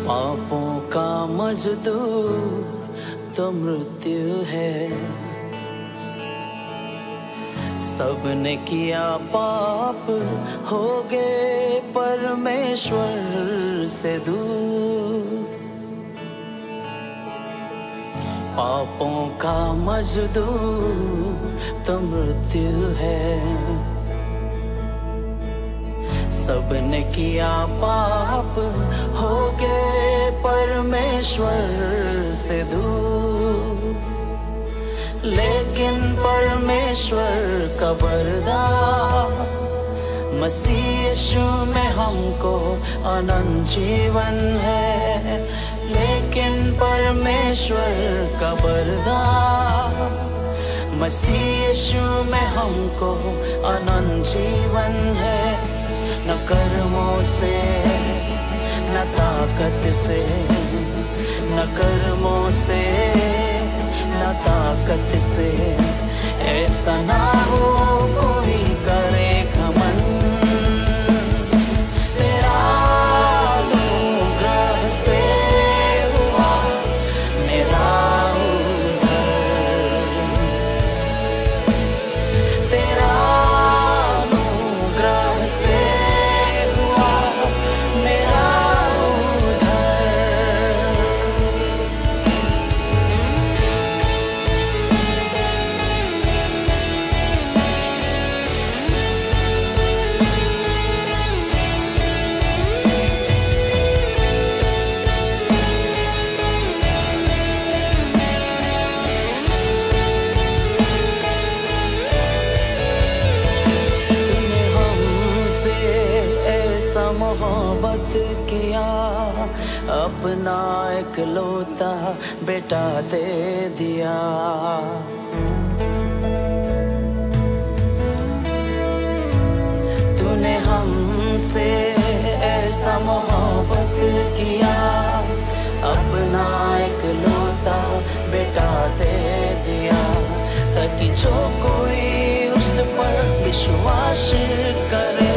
पापों का मजदूर तो मृत्यु है, सबने किया पाप हो गए परमेश्वर से दूर। पापों का मजदूर तो मृत्यु है, सबने किया पाप हो गए परमेश्वर से दूर। लेकिन परमेश्वर का वरदान मसीह यीशु में हमको अनंत जीवन है। लेकिन परमेश्वर का वरदान मसीह यीशु में हमको अनंत जीवन है। न कर्मों से न ताकत से, न कर्मों से न ताकत से, ऐसा ना हो कोई करे घमंड। तेरा अनुग्रह से हुआ मेरा उद्धार, तेरा अनुग्रह से हुआ मेरा मोहब्बत किया, अपना इकलौता बेटा दे दिया। तूने हमसे ऐसा मोहब्बत किया, अपना इकलौता बेटा दे दिया, ताकि जो कोई उस पर विश्वास करे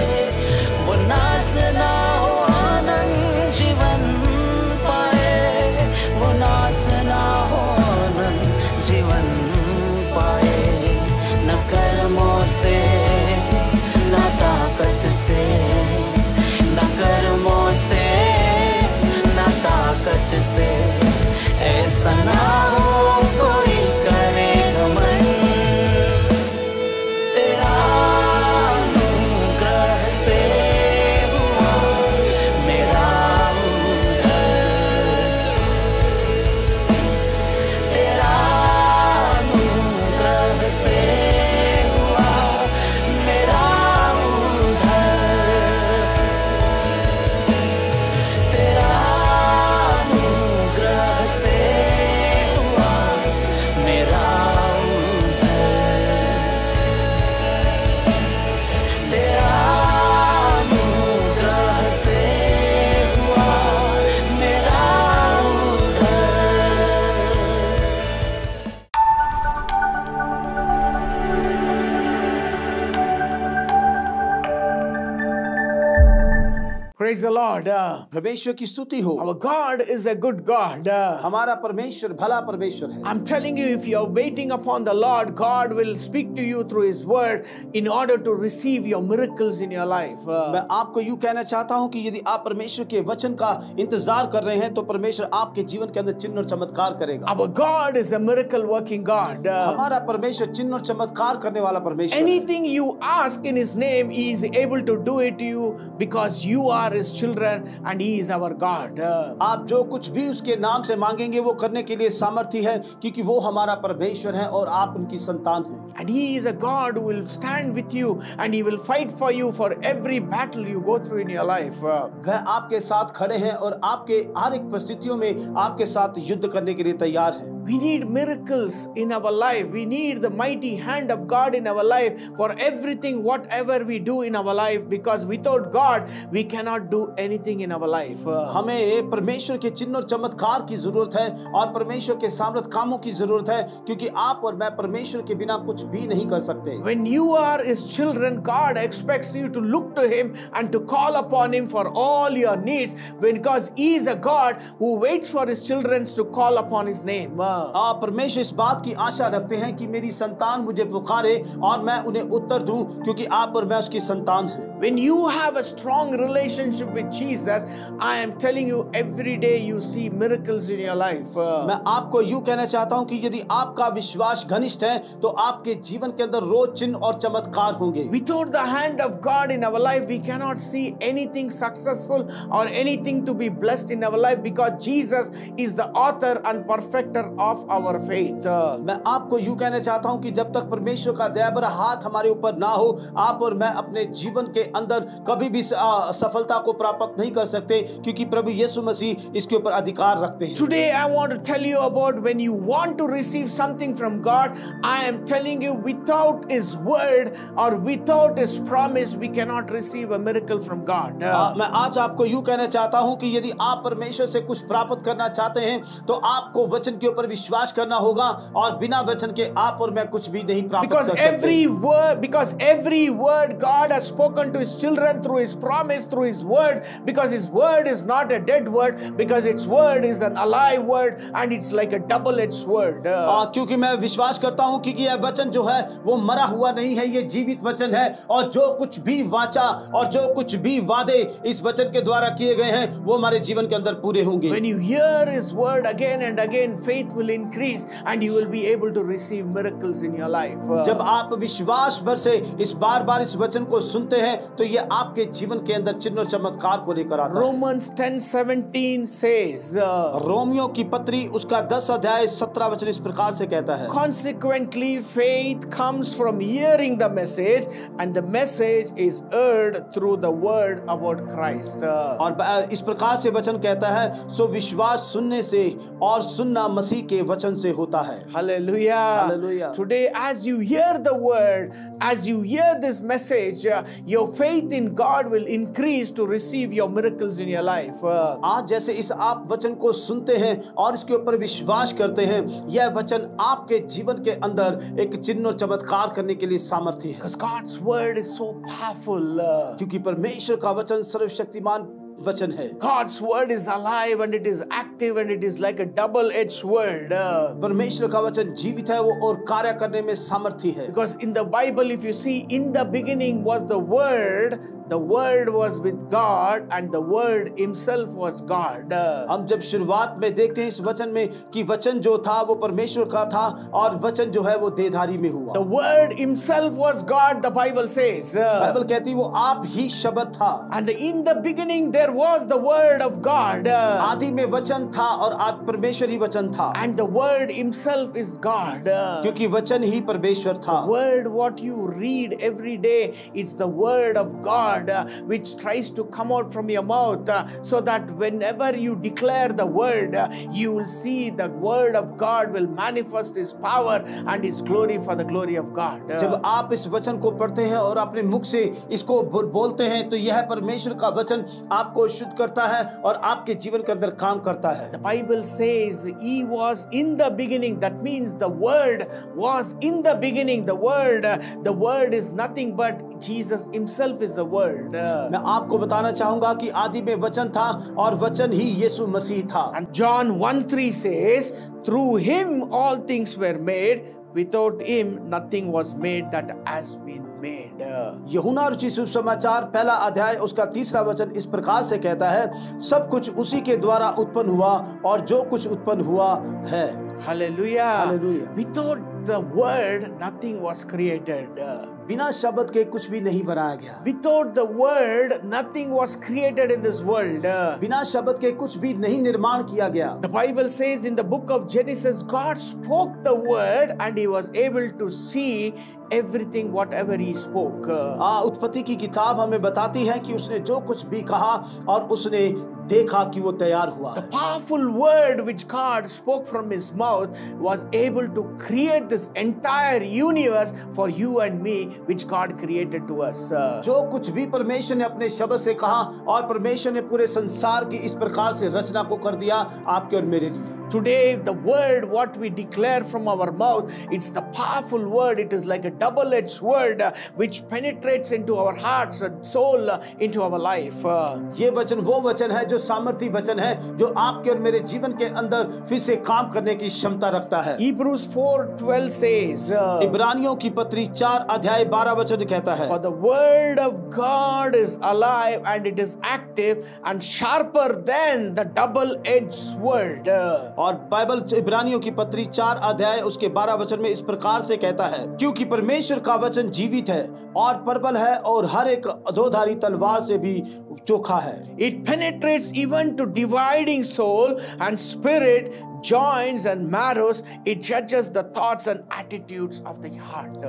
वो नाश ना हो, आनंद जीवन पाए। वो नाश ना हो, आनंद जीवन पाए। न कर्मों से न ताकत से, न कर्मों से न ताकत से, ऐसा ना हो कोई करे घमंड। तेरा अनुग्रह से हुआ मेरा उद्धार, तेरा अनुग्रह से हुआ मेरा उद्धार, तेरा अनुग्रह से हुआ मेरा उद्धार, तेरा अनुग्रह से हुआ मेरा उद्धार। Praise the Lord. परमेश्वर की स्तुति हो। Our God is a good God. हमारा परमेश्वर भला परमेश्वर है। I'm telling you, if you are waiting upon the Lord, God will speak to you through His Word in order to receive your miracles in your life. मैं आपको यूं कहना चाहता हूं कि यदि आप परमेश्वर के वचन का इंतजार कर रहे हैं तो परमेश्वर आपके जीवन के अंदर चिन्ह और चमत्कार करेगा। Our God is a miracle working God. हमारा परमेश्वर चिन्ह और चमत्कार करने वाला परमेश्वर है। Anything you ask in His name, He is able to do it to you because you are His children and He is our God. आप जो कुछ भी उसके नाम से मांगेंगे वो करने के लिए सामर्थ्य है, क्योंकि वो हमारा परमेश्वर है और आप उनकी संतान हैं। And He is a God who will stand with you and He will fight for you for every battle you go through in your life. वह आपके साथ खड़े हैं और आपके हर एक परिस्थितियों में आपके साथ युद्ध करने के लिए तैयार हैं। We need miracles in our life. We need the mighty hand of God in our life for everything, whatever we do in our life, because without God, we cannot do do anything in our life. हमें परमेश्वर के चिन्ह और चमत्कार की जरूरत है और परमेश्वर के सामर्थ कामों की जरूरत है, क्योंकि आप और मैं परमेश्वर के बिना कुछ भी नहीं कर सकते। When you are His children, God expects you to look to Him and to call upon Him for all your needs, because He is a God who waits for His children to call upon His name. आप परमेश्वर इस बात की आशा रखते हैं कि मेरी संतान मुझे पुकारे और मैं उन्हें उत्तर दूं, क्योंकि आप और मैं उसकी संतान हैं। When you have a strong relationship with Jesus, I am telling you, every day you see miracles in your life. मैं आपको यूं कहना चाहता हूं कि यदि आपका विश्वास घनिष्ठ है तो आपके जीवन के अंदर रोज चिन्ह और चमत्कार होंगे। Without the hand of God in our life, we cannot see anything successful or anything to be blessed in our life, because Jesus is the author and perfecter of our faith. मैं आपको यूं कहना चाहता हूं कि जब तक परमेश्वर का दया भरा हाथ हमारे ऊपर ना हो, आप और मैं अपने जीवन के अंदर कभी भी सफलता को प्राप्त नहीं कर सकते, क्योंकि प्रभु यीशु मसीह इसके ऊपर अधिकार रखते हैं। Today I want to tell you about when you want to receive something from God. I am telling you, without His word or without His promise, we cannot receive a miracle from God. मैं आज आपको यूं कहना चाहता हूं कि यदि आप परमेश्वर से कुछ प्राप्त करना चाहते हैं तो आपको वचन के ऊपर विश्वास करना होगा, और बिना वचन के आप और मैं कुछ भी नहीं प्राप्त कर सकते। Because every word God has spoken to His children through His promise, through His word, because His word is not a dead word, because its word is an alive word and it's like a double-edged sword. क्योंकि मैं विश्वास करता हूं कि यह वचन जो है वो मरा हुआ नहीं है, ये जीवित वचन है, और जो कुछ भी वाचा और जो कुछ भी वादे इस वचन के द्वारा किए गए हैं वो हमारे जीवन के अंदर पूरे होंगे। When you hear His word again and again, faith will increase and you will be able to receive miracles in your life. जब आप विश्वास भर से इस बार इस वचन को सुनते हैं तो ये आपके जीवन के अंदर चिन्ह और चमत्कार को लेकर आता है। Romans 10:17 says, रोमियो की पत्री उसका 10 अध्याय 17 वचन इस प्रकार से कहता है, consequently faith comes from hearing the message, and the message is heard through the word about Christ. और इस प्रकार से वचन कहता है, सो विश्वास सुनने से और सुनना मसीह के वचन से होता है। Hallelujah. Hallelujah. Today, as you hear the word, as you hear this message, your faith in God will increase to receive your miracles in your life. आज जैसे इस आप वचन को सुनते हैं और इसके ऊपर विश्वास करते हैं, यह वचन आपके जीवन के अंदर एक चिन्ह और चमत्कार करने के लिए सामर्थ्य है। Because God's word is so powerful. क्योंकि परमेश्वर का वचन सर्वशक्तिमान वचन है। God's word is alive and it is active and it is like a double-edged sword. परमेश्वर का वचन जीवित है वो और कार्य करने में सामर्थ्य है। Because in the Bible, if you see, in the beginning was the word was with God and the word himself was God. हम जब शुरुआत में देखते हैं इस वचन में कि वचन जो था वो परमेश्वर का था और वचन जो है वो देहधारी में हुआ। The word himself was God, the Bible says. Bible कहती है वो आप ही शब्द था। And in the beginning there was the word of God. आदि में वचन था और आज परमेश्वर ही वचन था। And the word himself is God. क्योंकि वचन ही परमेश्वर था। The word what you read every day, it's the word of God. Which tries to come out from your mouth, so that whenever you declare the word, you will see the word of God will manifest His power and His glory for the glory of God. जब आप इस वचन को पढ़ते हैं और अपने मुख से इसको बोलते हैं तो यह परमेश्वर का वचन आपको शुद्ध करता है और आपके जीवन के अंदर काम करता है। The Bible says He was in the beginning. That means the word was in the beginning. The word is nothing but Jesus Himself is the word. मैं आपको बताना चाहूंगा कि आदि में वचन था और वचन ही यीशु मसीह था। And John 1:3 says, through Him all things were made, without Him nothing was made that has been made. यूहन्ना रचित सुसमाचार पहला अध्याय उसका 3 वचन इस प्रकार से कहता है, सब कुछ उसी के द्वारा उत्पन्न हुआ और जो कुछ उत्पन्न हुआ है। Hallelujah. Hallelujah. Without the word nothing was created. बिना शब्द के कुछ भी नहीं बनाया गया। Without the word nothing was created in this world. बिना शब्द के कुछ भी नहीं निर्माण किया गया। The Bible says in the book of Genesis, God spoke the word and He was able to see everything whatever He spoke. उत्पत्ति की किताब हमें बताती है कि उसने जो कुछ भी कहा और उसने देखा कि वो तैयार हुआ The है। powerful word which God spoke from his mouth was able to create this entire universe for you and me, which God created to us. जो कुछ भी परमेश्वर ने अपने शब्द से कहा और परमेश्वर ने पूरे संसार की इस प्रकार से रचना को कर दिया आपके और मेरे लिए। Today, the word what we declare from our mouth, it's the powerful word. It is like a double-edged word which penetrates into our hearts and soul, into our life. ये वचन वो वचन है जो सामर्थी वचन है जो आपके और मेरे जीवन के अंदर फिर से काम करने की क्षमता रखता है। Hebrews 4:12 says, इब्रानियों की पत्री 4 अध्याय 12 वचन कहता है, For the word of God is alive and it is active and sharper than the double-edged sword. और बाइबल इब्रानियों की पत्री 4 अध्याय उसके 12 वचन में इस प्रकार से कहता है, क्योंकि परमेश्वर का वचन जीवित है और प्रबल है और हर एक दोधारी तलवार से भी चोखा है। It penetrates even to dividing soul and spirit, joints and marrows. It judges the thoughts and attitudes of the heart.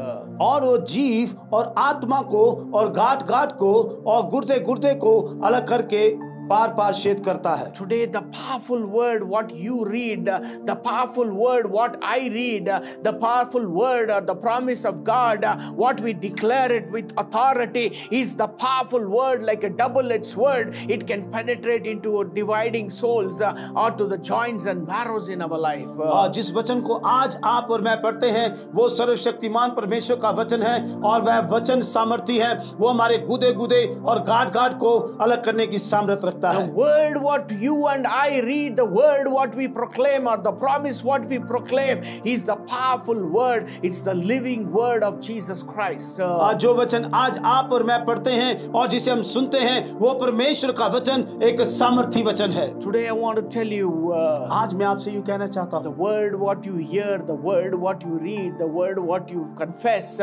और वो जीव और आत्मा को और गांठ गांठ को और गुर्दे गुर्दे को अलग करके पार पार छेद करता है। Today, the powerful word what you read, the powerful word what I read, the powerful word or the promise of God, what we declare it with authority is the powerful word like a double-edged sword. It can penetrate into dividing souls or to the joints and marrows in our life. जिस वचन को आज आप और मैं पढ़ते हैं वो सर्वशक्तिमान परमेश्वर का वचन है और वह वचन सामर्थी है। वो हमारे गुदे गुदे और गांठ गांठ को अलग करने की सामर्थ रखता The है। word what you and I read, the word what we proclaim or the promise what we proclaim is the powerful word. It's the living word of Jesus Christ. जो वचन आज आप और मैं पढ़ते हैं और जिसे हम सुनते हैं वो परमेश्वर का वचन एक सामर्थी वचन है। Today I want to tell you, आज मैं आपसे यूं कहना चाहता the हूँ, word what you hear, the word what you read, the word what you confess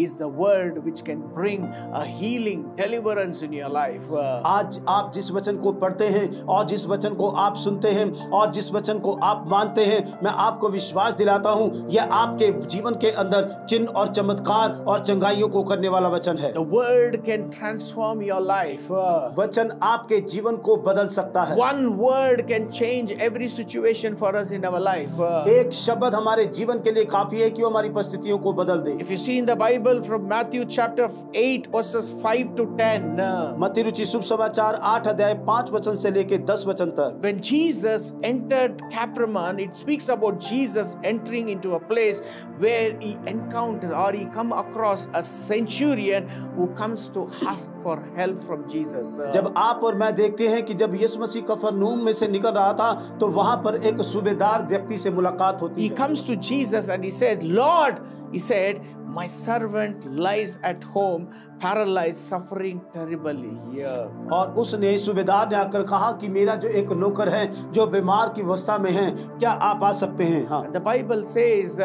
is the word which can bring a healing, deliverance in your life. आज आप जिस वचन को पढ़ते हैं और जिस वचन को आप सुनते हैं और जिस वचन को आप मानते हैं, मैं आपको विश्वास दिलाता हूं यह आपके जीवन के अंदर चिन्ह और चमत्कार और चंगाइयों को करने वाला वचन है। The word can transform your life. वचन आपके जीवन को बदल सकता है। One word can change every situation for us in our life. एक शब्द हमारे जीवन के लिए काफी है कि वो हमारी परिस्थितियों को बदल दे। If you see in the Bible from Matthew chapter 8 verses 5 to 10, मत्ती रुचि शुभ समाचार 8 अध्याय 5 वचन से लेके 10 वचन तक, when Jesus entered Capernaum, it speaks about Jesus entering into a place where he encounters or he come across a centurion who comes to ask for help from Jesus. जब आप और मैं देखते हैं कि जब यीशु मसीह कफरनहूम में से निकल रहा था तो वहां पर एक सूबेदार व्यक्ति से मुलाकात होती He है। comes to Jesus and he says, Lord, he said, my servant lies at home, paralyzed, suffering terribly here. और उसने सूबेदार ने आकर कहा कि मेरा जो एक नौकर है जो बीमार की अवस्था में है, क्या आप आ सकते हैं? हाँ। And the Bible says,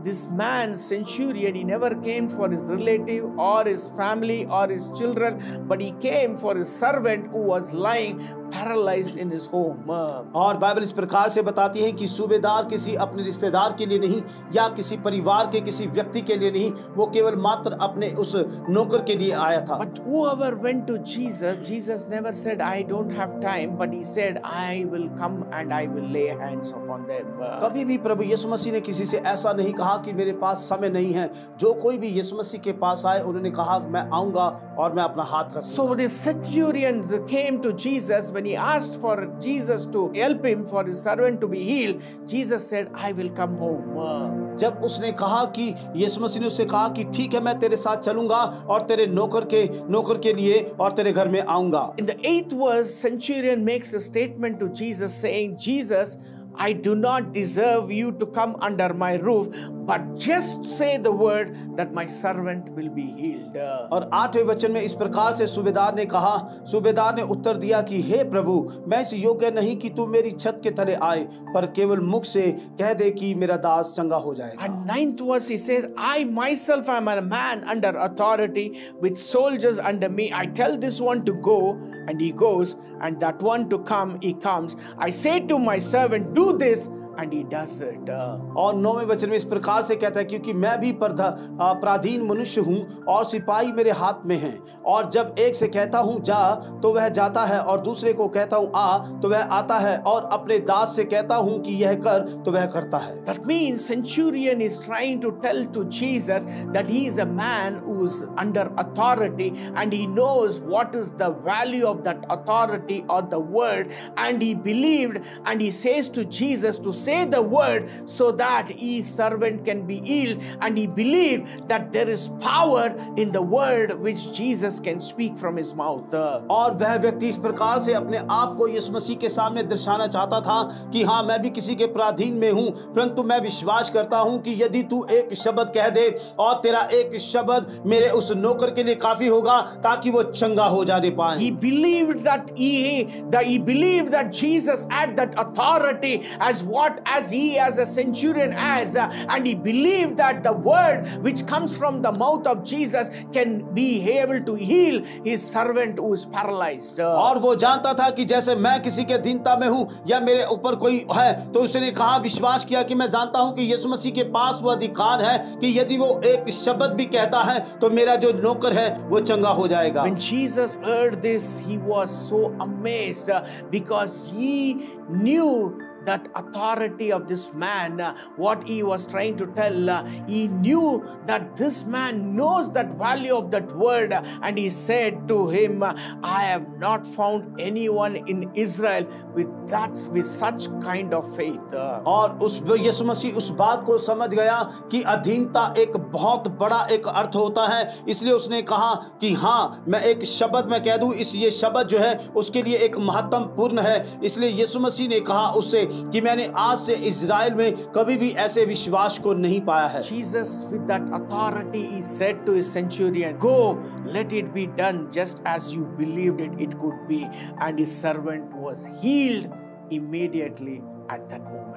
this man, centurion, he never came for his relative or his family or his children, but he came for his servant who was lying paralyzed in his home. और Bible इस प्रकार से बताती है कि सूबेदार किसी अपने रिश्तेदार के लिए नहीं या किसी परिवार के किसी व्यक्ति के लिए नहीं, वो केवल मात्र अपने उस नौकर के लिए आया था। But whoever went to Jesus, Jesus never said, I don't have time, but he said, I will come and I will lay hands upon them. कभी भी प्रभु यीशु मसीह ने किसी से ऐसा नहीं कहा कि मेरे पास समय नहीं है। जो कोई भी यीशु मसीह के पास आए उन्होंने कहा मैं आऊंगा और मैं अपना हाथ रखूंगा। So the centurion came to Jesus when he asked for Jesus to help him for his servant to be healed. Jesus said, I will come home. जब उसने कहा कि यीशु मसीह ने उससे कहा कि ठीक है मैं तेरे साथ चलूंगा और तेरे नौकर के लिए और तेरे घर में आऊंगा। In the 8th verse, centurion makes a statement to Jesus saying, Jesus, I do not deserve you to come under my roof, but just say the word that my servant will be healed. और 8वें वचन में इस प्रकार से सूबेदार ने उत्तर दिया कि हे प्रभु, मैं इस योग्य नहीं कि तू मेरी छत के तले आए, पर केवल मुख से कह दे कि मेरा दास चंगा हो जाएगा। And 9th verse he says, I myself am a man under authority with soldiers under me. I tell this one to go and he goes, and that one to come, he comes. I say to my servant, do this, and he does it. और 9वें वचन में इस प्रकार से कहता है, क्योंकि मैं भी पराधीन मनुष्य हूँ और सिपाही मेरे हाथ में हैं, और जब एक से कहता हूँ जा तो वह जाता है, और दूसरे को कहता हूँ आ तो वह आता है, और अपने दास से कहता हूँ कि यह कर तो वह करता है। That means centurion is trying to tell to Jesus that he is a man who's under authority and he knows what is the value of that authority or the word, and he believed and he says to Jesus to say the word so that his servant can be healed, and he believed that there is power in the word which Jesus can speak from his mouth. और वह व्यक्ति इस प्रकार से अपने आप को यीशु मसीह के सामने दर्शाना चाहता था कि हाँ, मैं भी किसी के पराधीन में हूँ, परंतु मैं विश्वास करता हूँ कि यदि तू एक शब्द कह दे और तेरा एक शब्द मेरे उस नौकर के लिए काफी होगा ताकि वो चंगा हो जाने पाए। He believed that he believed that Jesus had that authority as he as a centurion has, and he believed that the word which comes from the mouth of Jesus can be able to heal his servant who is paralyzed. और वो जानता था कि जैसे मैं किसी के दीनता में हूँ या मेरे ऊपर कोई है, तो उसने कहा, विश्वास किया कि मैं जानता हूँ कि यीशु मसीह के पास वो अधिकार है कि यदि वो एक शब्द भी कहता है तो मेरा जो नौकर है वो चंगा हो जाएगा। When Jesus heard this, he was so amazed because he knew that authority of this man, what he was trying to tell. He knew that this man knows that value of that word, and he said to him, I have not found anyone in Israel with such kind of faith. और उस यीशु मसीह उस बात को समझ गया कि अधीनता एक बहुत बड़ा एक अर्थ होता है, इसलिए उसने कहा कि हाँ, मैं एक शब्द मैं कह दूं, ये शब्द जो है उसके लिए एक महत्वपूर्ण है। इसलिए यीशु मसीह ने कहा उससे कि मैंने आज से इज़राइल में कभी भी ऐसे विश्वास को नहीं पाया है। Jesus with that authority he said to his centurion, go, let it be done just as you believed it could be, and his servant was healed immediately at that moment.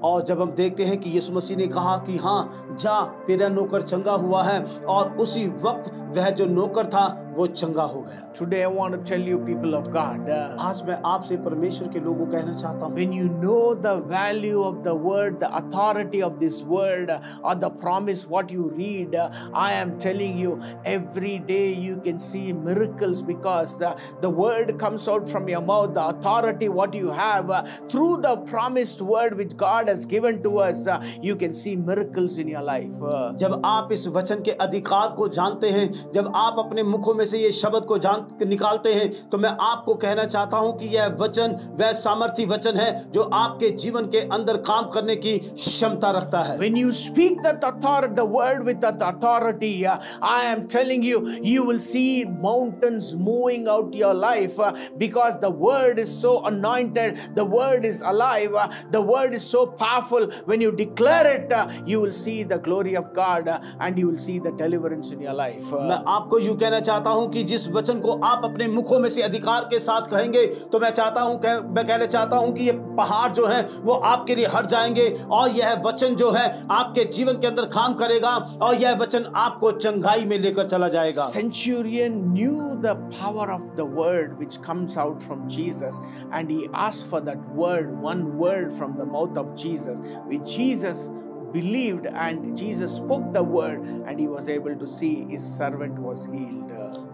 और जब हम देखते हैं कि यीशु मसीह ने कहा कि हाँ, जा, तेरा नौकर चंगा हुआ है, और उसी वक्त वह जो नौकर था वो चंगा हो गया। Today I want to tell you, people of God, आज मैं आपसे परमेश्वर के लोगों को कहना चाहता हूँ, when you know the value of the word, the authority of this word, or the promise what you read, I am telling you, every day you can see miracles because the word comes out from your mouth, the authority what you have through the promised word which God has given to us, you can see miracles in your life. जब आप इस वचन के अधिकार को जानते हैं, जब आप अपने मुखों में से ये शब्द को निकालते हैं, तो मैं आपको कहना चाहता हूं कि यह वचन वह सामर्थी वचन है जो आपके जीवन के अंदर काम करने की क्षमता रखता है। When you speak that authority, the word with that authority, I am telling you, you will see mountains moving out your life because the word is so anointed, the word is alive, the word is so powerful. When you declare it, you will see the glory of God and you will see the deliverance in your life. मैं आपको यूं कहना चाहता हूं कि जिस वचन को आप अपने मुखों में से अधिकार के साथ कहेंगे, तो मैं कहना चाहता हूं कि ये पहाड़ जो है वो आपके लिए हट जाएंगे, और यह वचन जो है आपके जीवन के अंदर काम करेगा, और यह वचन आपको चंगाई में लेकर चला जाएगा। Centurion knew the power of the word which comes out from Jesus, and he asked for that word, one word from the mouth of Jesus, which Jesus believed, and Jesus spoke the word, and he was able to see his servant was healed.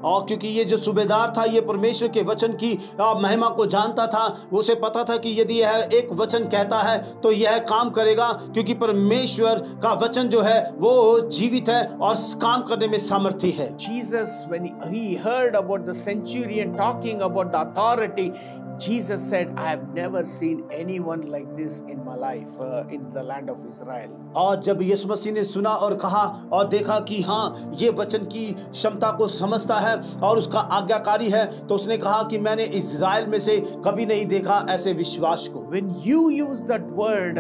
और क्योंकि ये जो सूबेदार था, ये परमेश्वर के वचन की महिमा को जानता था, उसे पता था कि यदि यह एक वचन कहता है तो यह काम करेगा, क्योंकि परमेश्वर का वचन जो है वो जीवित है और काम करने में सामर्थी है। Jesus, when he heard about the centurion talking about the authority, Jesus said, I have never seen anyone like this in my life in the land of Israel. और जब यीशु मसीह ने सुना और कहा और देखा कि हाँ, ये वचन की क्षमता को समझता है और उसका आज्ञाकारी है, तो उसने कहा कि मैंने इज़राइल में से कभी नहीं देखा ऐसे विश्वास को। When you use that word,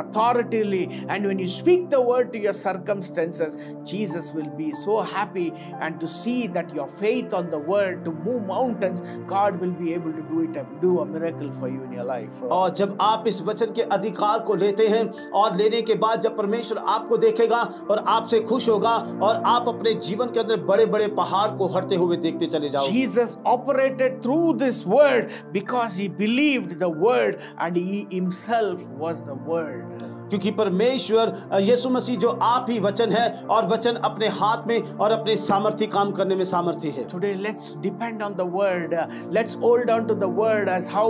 authoritatively, and when you speak the word to your circumstances, Jesus will be so happy and to see that your faith on the word to move mountains, God will be able to do it and do a miracle for you in your life. और जब आप इस वचन के अधिकार को लेते हैं और लेने के बाद जब परमेश्वर आपको देखेगा और आपसे खुश होगा और आप अपने जीवन के अंदर बड़े बड़े पहाड़ को हटते हुए देखते चले जाओगे। Jesus operated through this word because he believed the word and he himself was the word. क्योंकि परमेश्वर यीशु मसीह जो आप ही वचन है और वचन अपने हाथ में और अपने सामर्थ्य काम करने में सामर्थ्य है। Today let's depend on the word. Let's hold on to the word as how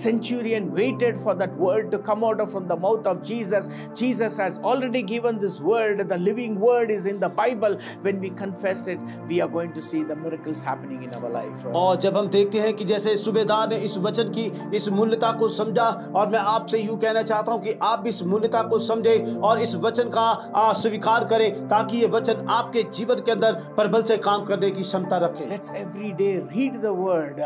centurion waited for that word to come out from the mouth of Jesus. Jesus has already given this word. The living word is in the Bible. When we confess it, we are going to see the miracles happening in our life. और जब हम देखते हैं कि जैसे सूबेदार ने इस वचन की इस मूल्यता को समझा, और मैं आपसे यूं कहना चाहता हूं कि आप भी इस मूल्यता को समझें और इस वचन का स्वीकार करें ताकि ये वचन आपके जीवन के अंदर प्रबल से काम करने की क्षमता रखे। Let's every day read the word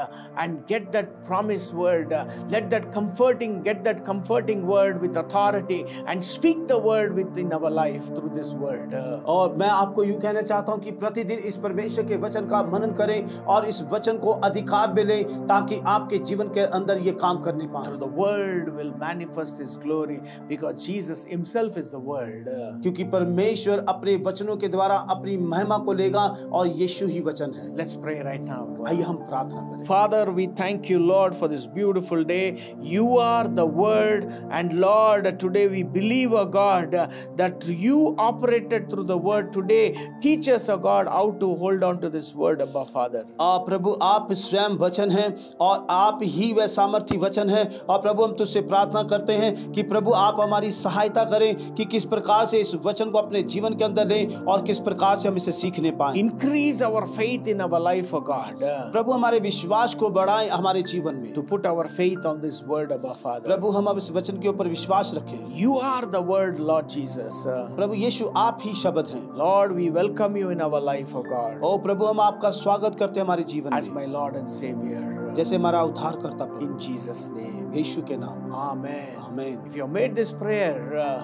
and get that promised word. Let that comforting word with authority and speak the word within our life through this word. और मैं आपको यूं कहना चाहता हूं कि प्रतिदिन इस परमेश्वर के वचन का मनन करें और इस वचन को अधिकार में लें ताकि आपके जीवन के अंदर ये काम करने पाए। Through the word will manifest his glory because Jesus himself is the word. क्योंकि परमेश्वर अपने वचनों के द्वारा अपनी महिमा को लेगा और यीशु ही वचन है। Let's pray right now. आइए हम प्रार्थना करें। Father, we thank you, Lord, for this beautiful day. You are the word, and Lord, today we believe, oh God, that you operated through the word today. Teach us, oh God, how to hold on to this word, Abba Father. प्रभु आप स्वयं वचन हैं और आप ही वह सामर्थी वचन है, और प्रभु हम तुझसे प्रार्थना करते हैं कि प्रभु आप हमारी सहायता करें कि किस प्रकार से इस वचन को अपने जीवन के अंदर लें और किस प्रकार से हम इसे सीखने पाएं। Increase our faith in our life, oh God. प्रभु हमारे विश्वास को बढ़ाएं हमारे जीवन में। To put our faith on this word, Abba Father. प्रभु हम अब इस वचन के ऊपर विश्वास रखें। You are the word, Lord Jesus. प्रभु यीशु आप ही शब्द हैं। Lord, we welcome you in our life, oh God. ओ प्रभु हम आपका स्वागत करते हैं हमारे जीवन As में my Lord and Savior. जैसे हमारा उद्धार करता प्रभु In Jesus' name. यीशु के नाम। Amen. आमीन। If you have made this prayer,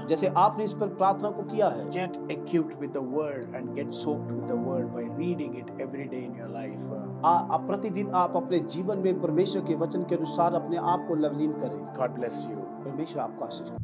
जैसे आपने इस पर प्रार्थना को किया है, get equipped with the word and get soaked with the word by reading it every day in your life. आप प्रतिदिन आप अपने जीवन में परमेश्वर के वचन के अनुसार अपने आप को लवलीन करें। God bless you. परमेश्वर आपको आशीष दे।